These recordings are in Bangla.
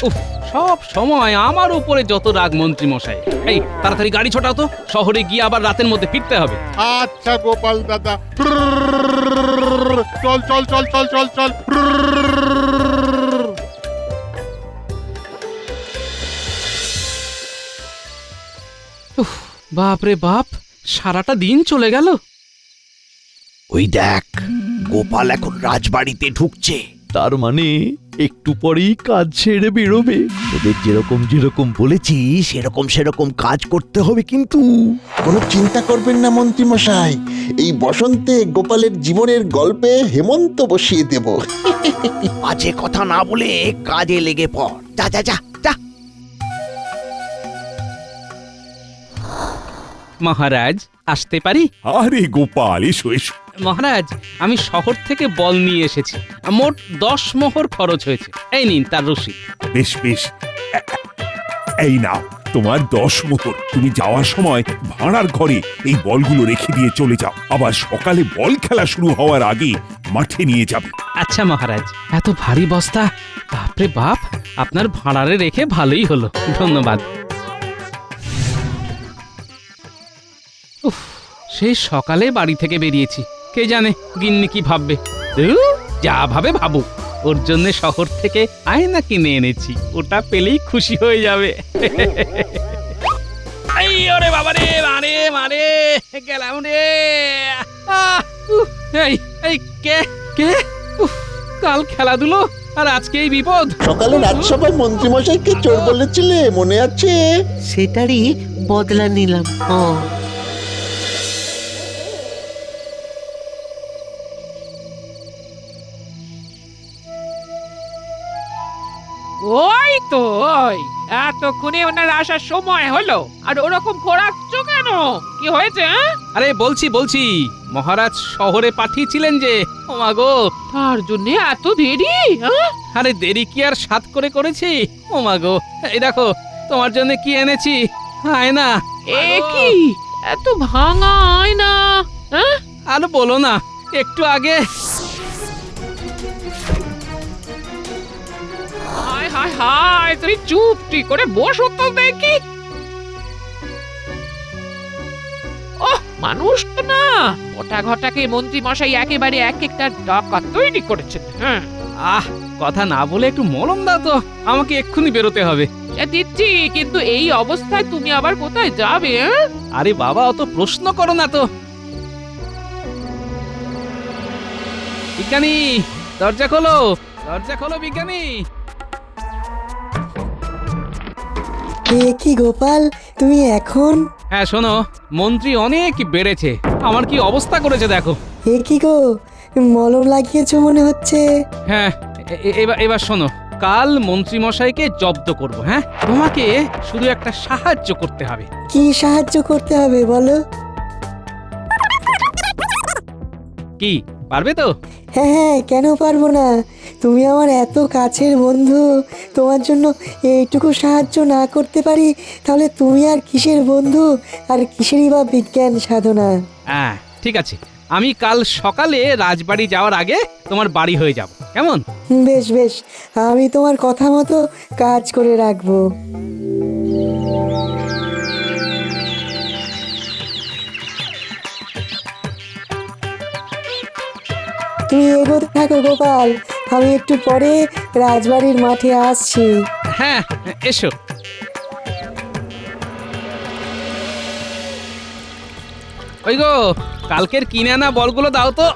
উফ, সব সময় আমার উপরে যত রাগ মন্ত্রী মশাই। এই তাড়াতাড়ি গাড়ি ছোটাও তো, শহরে গিয়ে আবার রাতের মধ্যে ফিরতে হবে। আচ্ছা গোপাল দাদা, চল চল চল চল চল চল। উফ, বাপ রে বাপ, সারাটা দিন চলে গেল। ওই দেখ, গোপাল এখন রাজবাড়িতে ঢুকছে। তার মানে একটু পরেই কাজ ছেড়ে বেরোবে। তোদের যেরকম যেরকম বলেছি সেরকম কাজ করতে হবে কিন্তু। কোনো চিন্তা করবেন না মন্ত্রী মশাই, এই বসন্তে গোপালের জীবনের গল্পে হেমন্ত বসিয়ে দেব। বাজে কথা না বলে কাজে লেগে পড়। যা যা যা যা। মহারাজ, আসতে পারি? আরে গোপাল, এসো এসো। মহারাজ, আমি শহর থেকে বল নিয়ে এসেছি। মোট 10 মোহর খরচ হয়েছে। এই নিন তার রসিদ। বেশ বেশ, এই নাও তোমার 10 মোহর। তুমি যাওয়ার সময় ভাড়ার ঘরে এই বলগুলো রেখে দিয়ে চলে যাও। আবার সকালে বল খেলা শুরু হওয়ার আগে মাঠে নিয়ে যাবে। আচ্ছা মহারাজ, এত ভারী বস্তা, বাপরে বাপ, আপনার ভাড়ারে রেখে ভালোই হলো, ধন্যবাদ। উফ, সেই সকালে বাড়ি থেকে বেরিয়েছি, কে জানে গিন্নি কি ভাববে। ধুর, যা ভাবে ভাবুক, ওর জন্য শহর থেকে আয়না কিনে এনেছি, ওটা পেলেই খুশি হয়ে যাবে। এই ওরে বাবা রে, মারে মারে গেলাম রে। এই এই কে কে? উফ, কাল খেলাধুলো আর আজকে এই বিপদ। সকালে রাজসভায় মন্ত্রী মশাইকে চোর বলেছিলে, মনে আছে? সেটারই বদলা নিলাম। ওই তো ওই এতক্ষণে ওনার আসার সময় হলো, আর ওরকম খোরাচ্ছ কেন? কি হয়েছে? আরে বলছি মহারাজ শহরে পাঠিয়েছিলেন যে, ও মা গো। তার জন্য এত দেরি? আরে দেরি কি আর সাত করে করেছি? ও মা গো, এই দেখো তোমার জন্য কি এনেছি, আয়না। এ কি এত ভাঙা আয়না? আর বলো না, একটু আগে। হায় হায় হায়, তুমি চুপটি করে বসো তো দেখি। ওহ, মানুষ তো না, ওটা ঘটাকে মন্ত্রী মশাই একেবারে এক একটা ডাকা তৈরি করেছেন। হ্যাঁ, আহ, কথা না বলে একটু মলম দাও তো, আমাকে এক্ষুনি বেরোতে হবে। সে দিচ্ছি, কিন্তু এই অবস্থায় তুমি আবার কোথায় যাবে? আরে বাবা, অত প্রশ্ন করো না তো। বিজ্ঞানী, দরজা খোলো, দরজা খোলো বিজ্ঞানী। কি গোপাল, তুমি এখন? হ্যাঁ শোনো, মন্ত্রী অনেক বেড়েছে, আমার কি অবস্থা করেছে দেখো। কি গো, মলম লাগিয়েছো মনে হচ্ছে। হ্যাঁ, এবার শোনো, কাল মন্ত্রী মশাইকে জব্দ করব। হ্যাঁ, তোমাকে শুধু একটা সাহায্য করতে হবে। কি সাহায্য করতে হবে বলো? কি, পারবে তো? হ্যাঁ হ্যাঁ, কেন পারবো না? তুমি আমার এত কাছের বন্ধু, তোমার জন্য এইটুকু সাহায্য না করতে পারি তাহলে তুমি আর কিসের বন্ধু, আর কিসেরই বা বিজ্ঞান সাধনা। হ্যাঁ ঠিক আছে, আমি কাল সকালে রাজবাড়ি যাওয়ার আগে তোমার বাড়ি হয়ে যাব, কেমন? বেশ বেশ, আমি তোমার কথা মতো কাজ করে রাখবো। তুমি এগোতে থাকো গোপাল, আমি একটু পরে রাজবাড়ির মাঠে আসছি। হ্যাঁ, এসো। ওই গো, কালকের কিনে আনা বলগুলো দাও তো।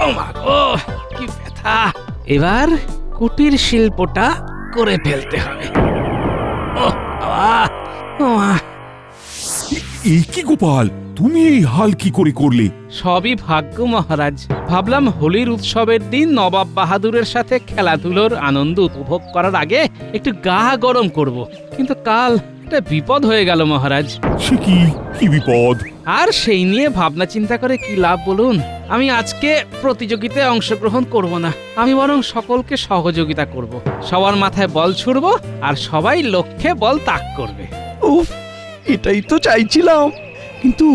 ও মা গো, কি ব্যথা! এবার কুটির শিল্পটা করে ফেলতে হবে। ও বাবা, ও মা। এই কি গোপাল, তুমি এই হাল কি করে করলে? সবই ভাগ্য মহারাজ। ভাবলাম হোলির উৎসবের দিন নবাব বাহাদুরের সাথে খেলাধুলোর আনন্দ উপভোগ করার আগে একটু গা গরম করব, কিন্তু কাল একটা বিপদ হয়ে গেল মহারাজ। সে কি বিপদ? আর সেই নিয়ে ভাবনা চিন্তা করে কি লাভ বলুন? আমি আজকে প্রতিযোগিতায় অংশগ্রহণ করব না, আমি বরং সকলকে সহযোগিতা করব। সবার মাথায় বল ছুড়ব আর সবাই লক্ষ্যে বল তাক করবে। উফ, এটাই তো চাইছিলাম। কিন্তু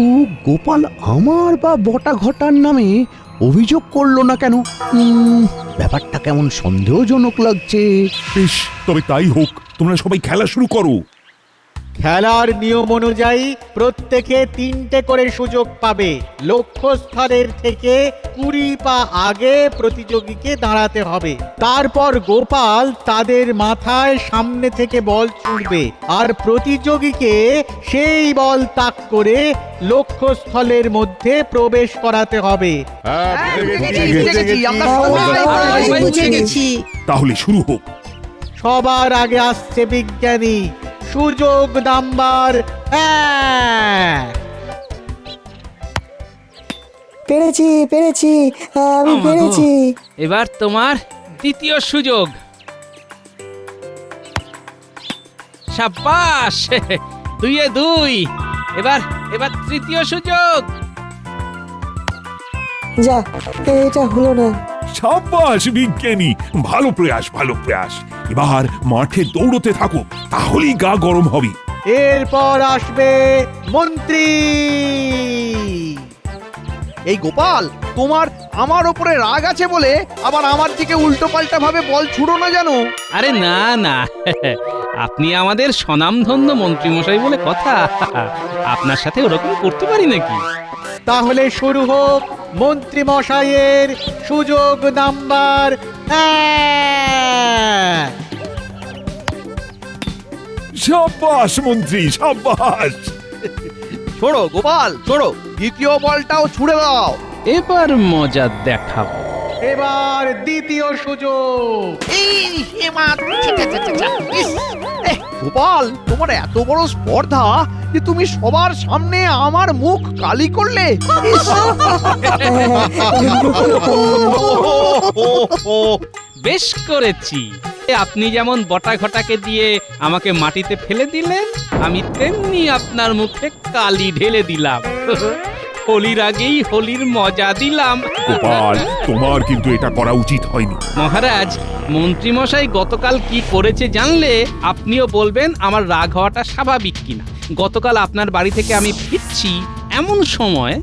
গোপাল আমার বা বটা ঘটার নামে অভিযোগ করলো না কেন? ব্যাপারটা কেমন সন্দেহজনক লাগছে। বেশ, তবে তাই হোক, তোমরা সবাই খেলা শুরু করো। খেলার নিয়ম অনুযায়ী প্রত্যেকে 3টে করে সুযোগ পাবে। লক্ষ্যস্থলের থেকে 20 পা আগে প্রতিযোগীকে দাঁড়াতে হবে। তারপর গোপাল তাদের মাথায় সামনে থেকে বল ছুঁড়বে আর প্রতিযোগীকে সেই বল তাক করে লক্ষ্যস্থলের মধ্যে প্রবেশ করাতে হবে। বুঝে গেছি। তাহলে শুরু হোক। সবার আগে আসছে বিজ্ঞানী। সুযোগ নাম্বার 1। পেরেছি পেরেছি, আমি আমাগো। পেরেছি। এবার তোমার দ্বিতীয় সুযোগ। সাব্বাস, 2-এ 2। এবার এবার তৃতীয় সুযোগ। যা, এটা হলো না। সাব্বাস বিজ্ঞানী, ভালো প্রয়াস, ভালো প্রয়াস। এবার মাঠে দৌড়তে থাকো, তাহলেই গা গরম হবে। এরপর আসবে মন্ত্রী। এই গোপাল, তোমার আমার ওপরে রাগ আছে বলে আবার আমার দিকে উল্টো পাল্টা ভাবে বল ছুড়ো না জানো। আরে না না, আপনি আমাদের স্বনামধন্য মন্ত্রীমশাই বলে কথা। আপনার সাথে ওরকম করতে পারি নাকি? তাহলে শুরু হোক মন্ত্রী মশাইয়ের সুযোগ নাম্বার 1। সাব্বাস মন্ত্রী, সাব্বাস। ছোড়ো গোপাল, ছোড়ো, দ্বিতীয় বলটাও ছুড়ে দাও। এবার মজা দেখাবো। এবার দ্বিতীয় সুযোগ। গোপাল, তোমার এত বড় স্পর্ধা যে তুমি সবার সামনে আমার মুখ কালি করলে। ইস! বেশ করেছি। আপনি যেমন বটা ঘটাকে দিয়ে আমাকে মাটিতে ফেলে দিলেন, আমি তেমনি আপনার মুখে কালি ঢেলে দিলাম। হোলির আগেই হোলির মজা দিলাম। গোপাল, তোমার কিন্তু এটা করা উচিত হয়নি। মহারাজ, মন্ত্রীমশাই গতকাল কি করেছে জানলে আপনিও বলবেন আমার রাগ হওয়াটা স্বাভাবিক কিনা। গতকাল আপনার বাড়ি থেকে আমি ফিরছি এমন সময়।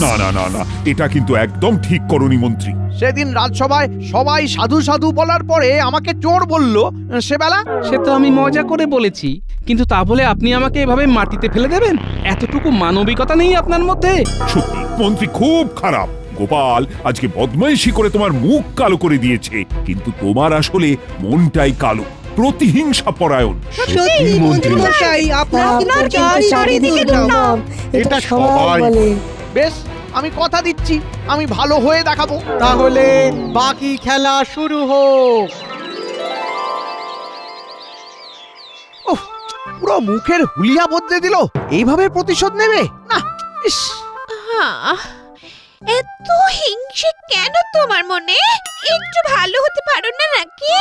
না না না না, এটা কিন্তু একদম ঠিক করনি মন্ত্রী। সেদিন রাজসভায় সবাই সাধু সাধু বলার পরে আমাকে চোর বলল, সেবেলা সে তো আমি মজা করে বলেছি, কিন্তু তা বলে আপনি আমাকে এভাবে মাটিতে ফেলে দেবেন? এতটুকু মানবিকতা নেই আপনার মধ্যে? সত্যি মন্ত্রী খুব খারাপ। গোপাল আজকে বদমাইশি করে তোমার মুখ কালো করে দিয়েছে, কিন্তু তোমার আসলে মনটাই কালো, প্রতিহিংসা পরায়ণ। সত্যি মন্ত্রী মশাই, আপনার চারিদিকে দুর্নাম, এটা সবাই বলে। বেশ, আমি কথা দিচ্ছি আমি ভালো হয়ে দেখাবো। তাহলে বাকি খেলা শুরু হোক। উফ, পুরো মুখের হুলিয়া বদলে দিল। এইভাবে প্রতিশোধ নেবে না? ইস! এত হিংসে কেন তোমার মনে? একটু ভালো হতে পারো না নাকি?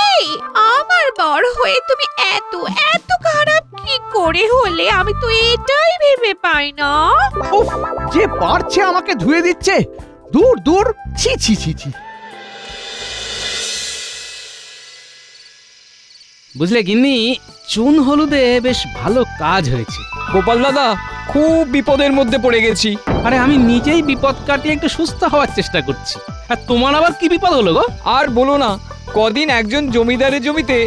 আমার বড় হয়ে তুমি এত এত খারাপ কি করে হলে আমি তো এটাই ভেবে পাই না। উফ, যে পারছে আমাকে ধুয়ে দিচ্ছে। দূর দূর, ছি ছি ছি ছি। বুঝলে গিন্নি, চুন হলুদে বেশ ভালো কাজ হয়েছে। গোপাল দাদা, খুব বিপদের মধ্যে পড়ে গেছি। আরে আমি নিজেই বিপদ কাটিয়ে একটু সুস্থ হওয়ার চেষ্টা করছি, আর তোমার আবার কি বিপদ হলো গো? আর বলো না, কদিন একজন জমিদারের জমিতে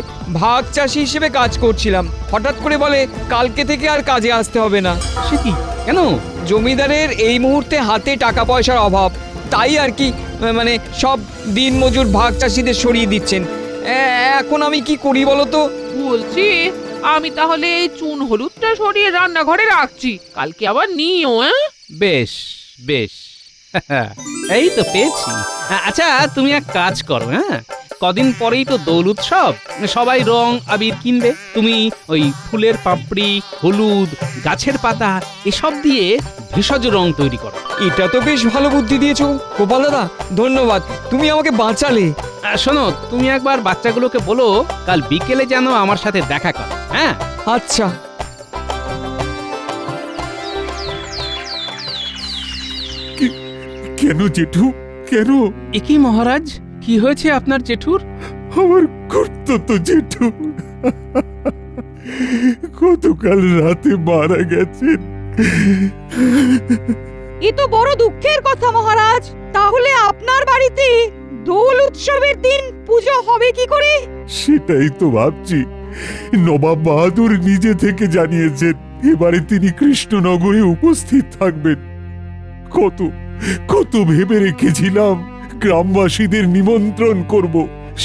ভাগ চাষি হিসেবে কাজ করছিলাম। হঠাৎ করে বলে কালকে থেকে আর কাজে আসতে হবে না। সে কি, কেন? জমিদারের এই মুহূর্তে হাতে টাকা পয়সার অভাব, তাই আর কি, মানে সব দিন মজুর ভাগ চাষিদের সরিয়ে দিচ্ছেন। এখন আমি কি করি বলো তো? বলছি, আমি তাহলে এই চুন হলুদটা সরিয়ে রান্নাঘরে রাখছি, কালকে আবার নিও। বেশ বেশ, এই তো পেয়েছি। আচ্ছা, তুমি এক কাজ করো, হ্যাঁ, কদিন পরেই তো দোল উৎসব, সবাই রং আবির কিনবে। তুমি ওই ফুলের পাপড়ি, হলুদ, গাছের পাতা এসব দিয়ে ভেষজ রং তৈরি করো। এটা তো বেশ ভালো বুদ্ধি দিয়েছো গোপাল দাদা, ধন্যবাদ, তুমি আমাকে বাঁচালে। শোনো, তুমি একবার বাচ্চাগুলোকে বলো কাল বিকেলে যেন আমার সাথে দেখা করে। হ্যাঁ, আচ্ছা। কেন জেঠু, কেন? একই মহারাজ, কি হয়েছে আপনার জেঠুর? আমার কর্তব্য জেঠু গতকাল রাতে মারা গেছেন। এ তো বড় দুঃখের কথা মহারাজ। তাহলে আপনার বাড়িতে দোল উৎসবের দিন পুজো হবে কি করে? সেটাই তো ভাবছি। নবাব বাহাদুর নিজে থেকে জানিয়েছেন এবারে তিনি কৃষ্ণনগরে উপস্থিত থাকবেন। কত কত ভেবে রেখেছিলাম গ্রামবাসীদের নিমন্ত্রণ করব,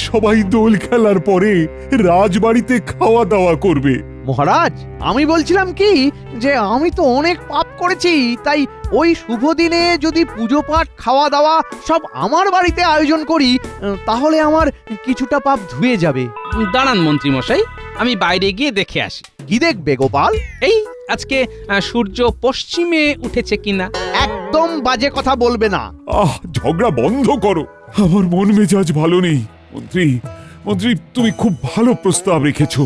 সবাই দোল খেলার পরে রাজবাড়িতে খাওয়া দাওয়া করবে। মহারাজ, আমি বলছিলাম কি যে আমি তো অনেক পাপ করেছি, তাই ওই শুভ দিনে যদি পুজো পাঠ খাওয়া দাওয়া সব আমার বাড়িতে আয়োজন করি, তাহলে আমার কিছুটা পাপ ধুয়ে যাবে। দাঁড়ান মন্ত্রী মশাই, আমি বাইরে গিয়ে দেখে আসি। কি দেখবে গোপাল? এই আজকে সূর্য পশ্চিমে উঠেছে কিনা। একদম বাজে কথা বলবে না। ঝগড়া বন্ধ করো, আমার মন মেজাজ ভালো নেই। মন্ত্রী মন্ত্রী তুমি খুব ভালো প্রস্তাব রেখেছো।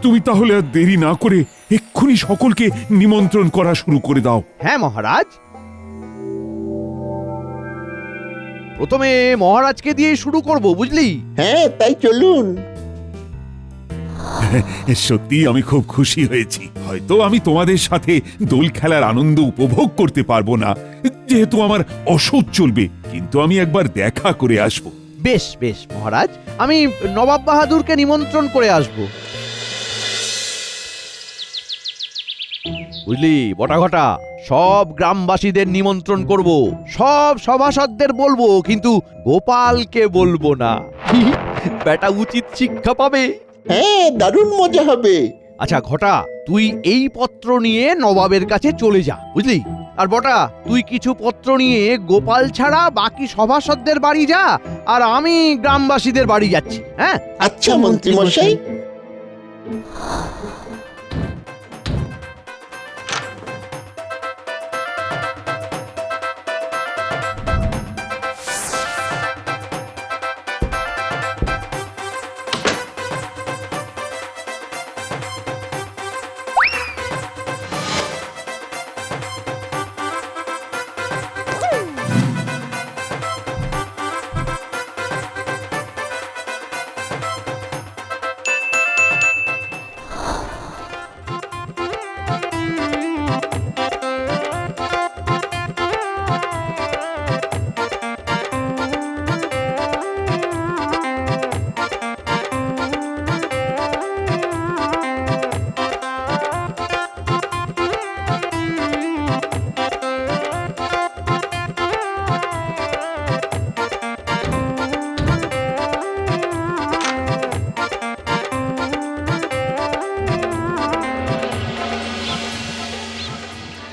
তুমি তাহলে আর দেরি না করে এক্ষুনি সকলকে নিমন্ত্রণ করা শুরু করে দাও। হ্যাঁ মহারাজ, প্রথমে মহারাজকে দিয়ে শুরু করব, বুঝলি? হ্যাঁ, তাই চলুন। সত্যি আমি খুব খুশি হয়েছি। হয়তো আমি তোমাদের সাথে দোল খেলার আনন্দ উপভোগ করতে পারবো না, যেহেতু আমার অসুখ চলবে, কিন্তু আমি একবার দেখা করে আসব। বেশ বেশ মহারাজ, আমি নবাব বাহাদুরকে নিমন্ত্রণ করে আসব। বুঝলি বটাঘটা, সব গ্রামবাসীদের নিমন্ত্রণ করব, সব সভাসদদের বলবো, কিন্তু গোপালকে বলবো না। বেটা উচিত শিক্ষা পাবে। হ্যাঁ, দারুণ মজা হবে। আচ্ছা ঘটা, তুই এই পত্র নিয়ে নবাবের কাছে চলে যা, বুঝলি? আর বটা, তুই কিছু পত্র নিয়ে গোপাল ছাড়া বাকি সভাসদদের বাড়ি যা, আর আমি গ্রামবাসীদের বাড়ি যাচ্ছি। হ্যাঁ আচ্ছা মন্ত্রী মশাই।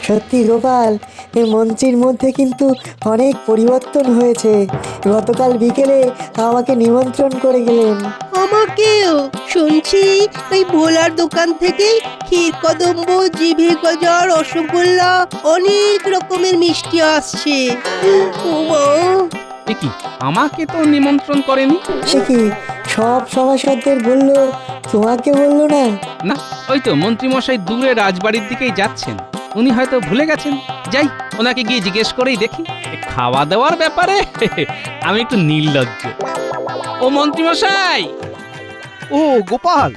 সত্যি গোপাল, এই মন্ত্রীর মধ্যে কিন্তু অনেক পরিবর্তন হয়েছে। গতকাল বিকেলে আমাকে নিমন্ত্রণ করে গেলেন। আমাকেও শুনছি ওই ভোলার দোকান থেকে ক্ষীর কদম্ব, জিভে গজা, রসগোল্লা, অনেক রকমের মিষ্টি আসছে। ওমা, এ কি, আমাকে তো নিমন্ত্রণ করেনি। সে কি, সব সভাসদদের বললো, তোমাকে বললো না? না, ওই তো মন্ত্রী মশাই দূরে রাজবাড়ির দিকেই যাচ্ছেন, উনি হয়তো ভুলে গেছেন। যাই, ওনাকে গিয়ে জিজ্ঞেস করেই দেখি। খাওয়া দাওয়ার ব্যাপারে আমি একটু নির্লজ্জ। ও মন্ত্রী মশাই। ও গোপাল,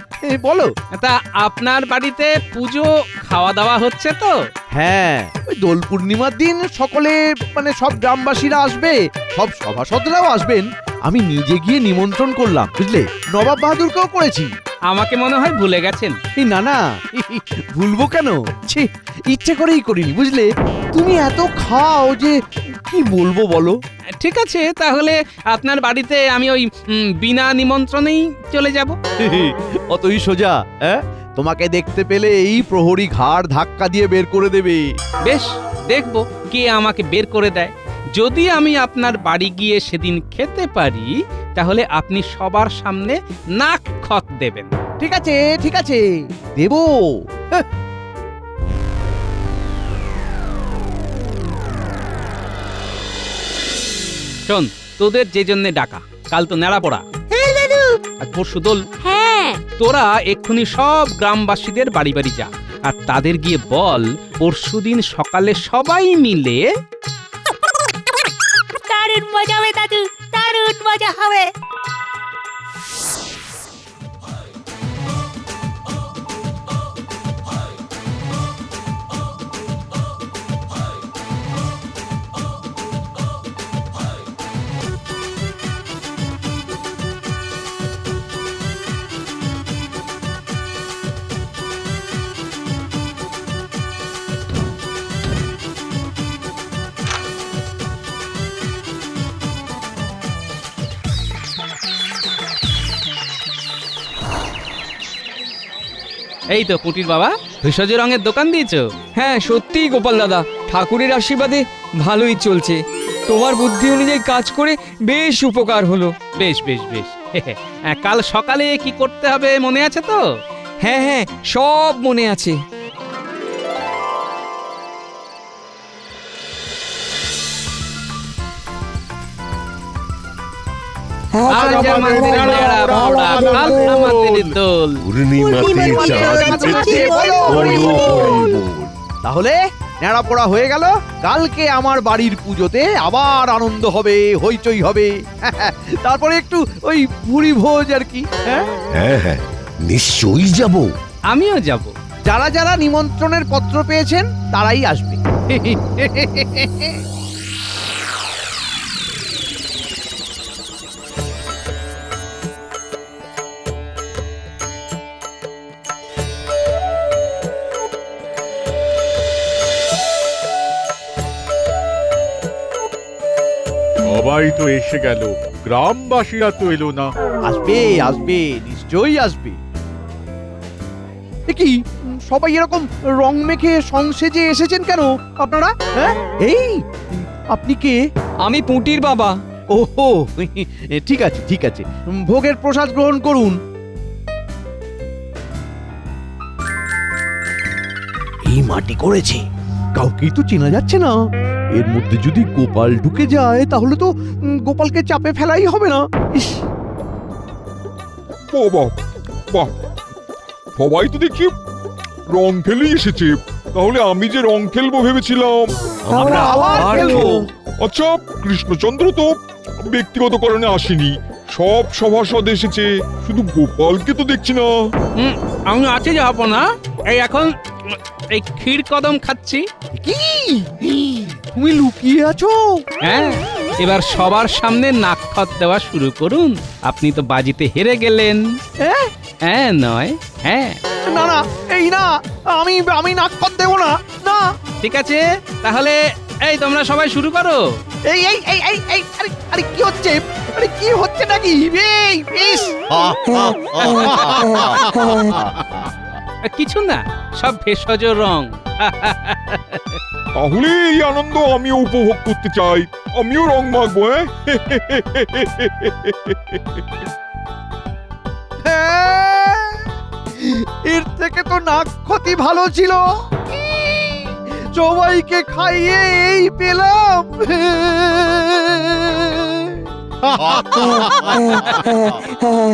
বলো। তা আপনার বাড়িতে পুজো খাওয়া দাওয়া হচ্ছে তো? হ্যাঁ, ওই দোল পূর্ণিমার দিন সকলে, মানে সব গ্রামবাসীরা আসবে, সব সভাসদরাও আসবেন। আমি নিজে গিয়ে নিমন্ত্রণ করলাম, বুঝলে? নবাব বাহাদুরকেও করেছি। আমাকে মনে হয় ভুলে গেছেন। না না, ভুলবো কেন? ছি, ইচ্ছে করেই করিনি, বুঝলে? তুমি এত খাও যে কি বলবো বলো। ঠিক আছে, তাহলে আপনার বাড়িতে আমি ওই বিনা নিমন্ত্রণেই চলে যাব। অতই সোজা? হ্যাঁ, তোমাকে দেখতে পেলে এই প্রহরী ঘাড় ধাক্কা দিয়ে বের করে দেবে। বেশ, দেখব কে আমাকে বের করে দেয়। যদি আমি আপনার বাড়ি গিয়ে সেদিন খেতে পারি, তাহলে আপনি সবার সামনে নাক খত দেবেন। ঠিক আছে ঠিক আছে, দেবো। শোন, তোদের যে জন্য ডাকা, কাল তো নেড়া পড়া, আর পরশু দোল। হ্যাঁ, তোরা এক্ষুনি সব গ্রামবাসীদের বাড়ি বাড়ি যা, আর তাদের গিয়ে বল পরশুদিন সকালে সবাই মিলে। দারুণ মজা হবে দাদু, দারুণ মজা হবে। এই তো পুটির বাবা ভেষজ রঙের দোকান দিয়েছো। হ্যাঁ সত্যিই গোপাল দাদা, ঠাকুরের আশীর্বাদে ভালোই চলছে। তোমার বুদ্ধি অনুযায়ী কাজ করে বেশ উপকার হলো। বেশ বেশ বেশ কাল সকালে কি করতে হবে মনে আছে তো? হ্যাঁ হ্যাঁ, সব মনে আছে। হ্যাঁ, আজ চলো, আমাদের চলো, নেড়া চলো, বড়া, চলো, কাল চলো। আমাদের দোল। পূর্ণিমাতে চাঁদ উঠেছে, বলো, হরি বল। তাহলে ন্যাড়া পোড়া হয়ে গেল। কালকে আমার বাড়ির পুজোতে আবার আনন্দ হবে, হইচই হবে। তারপরে একটু ওই ভুরি ভোজ আর কি। হ্যাঁ, হ্যাঁ হ্যাঁ নিশ্চয়ই যাব। আমিও যাব। যারা যারা নিমন্ত্রণের পত্র পেয়েছেন তারাই আসবে। সবাই তো এসে গেল, গ্রামবাসীরা তো এলো না। আসবে আসবে, নিশ্চয়ই আসবে। এ কি সবাই এরকম রং মেখে সংসেজে এসেছেন কেন আপনারা? হ্যাঁ, এই আপনি কে? আমি পুঁটির বাবা। ওহো, ঠিক আছে ঠিক আছে, ভোগের প্রসাদ গ্রহণ করুন। এই মাটি করেছে। কাউকেই তো চেনা যাচ্ছে না। এর মধ্যে যদি গোপাল ঢুকে যায় তাহলে তো গোপালকে চাপে ফেলাই হবে না। ইস, বাবা বাহ, সবাই তো দেখি রং খেলেই এসেছে। তাহলে আমি যে রং খেলবো ভেবেছিলাম। আমরা আবার খেলবো। আচ্ছা, কৃষ্ণচন্দ্র তো ব্যক্তিগত কারণে আসেনি, সব সভাসদ এসেছে, শুধু গোপালকে তো দেখছি না। আমি আছি যাব না। এই এখন এই ক্ষীর কদম খাচ্ছি। কি তুমি লুকিয়ে আছো? হ্যাঁ, এবার সবার সামনে নাকখত দেওয়া শুরু করুন। আপনি তো বাজিতে হেরে গেলেন। হ্যাঁ? হ্যাঁ নয় হ্যাঁ। না না, এই না, আমি আমি নাক কর দেবো না। না, ঠিক আছে, তাহলে এই তোমরা সবাই শুরু করো। এই এই এই এই এই আরে আরে কি হচ্ছে? আরে কি হচ্ছে নাকি? এই ইস, কিছু না, সব ভেষজ রং। তাহলে এই আনন্দ আমিও উপভোগ করতে চাই, আমিও রং মাখবো। হ্যাঁ, এর থেকে তো নাক ক্ষতি ভালো ছিল। সবাইকে খাইয়ে এই পেলাম। হ্যাঁ, হ্যাঁ, হ্যাঁ,